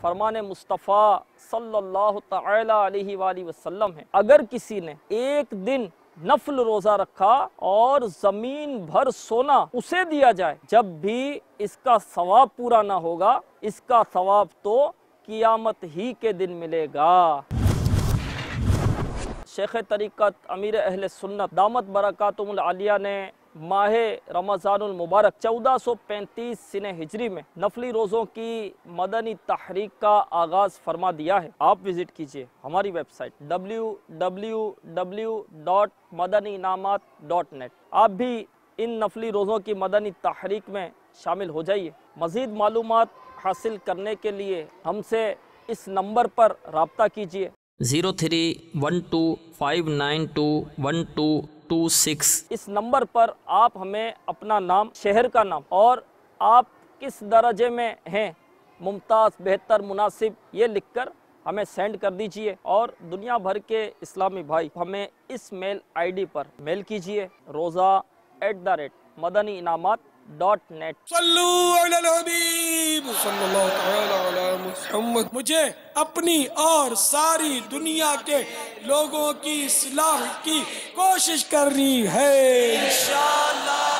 फरमान मुस्तफ़ा सल्लल्लाहु तआला अलैहि वसल्लम है, अगर किसी ने एक दिन नफल रोज़ा रखा और ज़मीन भर सोना उसे दिया जाए, जब भी इसका सवाब पूरा ना होगा, इसका सवाब तो क़ियामत ही के दिन मिलेगा। शेख तरीक़त अमीर अहले सुन्नत दामत बरकातुहुल आलिया ने माह रमज़ानुल मुबारक 1435 सिने हिजरी में नफली रोज़ों की मदनी तहरीक का आगाज़ फरमा दिया है। आप विज़िट कीजिए हमारी वेबसाइट www.madaniinamat.net। आप भी इन नफली रोज़ों की मदनी तहरीक में शामिल हो जाइए। मज़ीद मालूमात हासिल करने के लिए हमसे इस नंबर पर रब्ता कीजिए 031259212226। इस नंबर पर आप हमें अपना नाम, शहर का नाम और आप किस दर्जे में हैं, मुमताज़, बेहतर, मुनासिब, ये लिखकर हमें सेंड कर दीजिए। और दुनिया भर के इस्लामी भाई हमें इस मेल आईडी पर मेल कीजिए roza@madaniinamat.net। सल्लू अलल हबीब सल्लल्लाहु तआला अला मुहम्मद। मुझे अपनी और सारी दुनिया के लोगों की इस्लाह की कोशिश करनी है इंशाअल्लाह।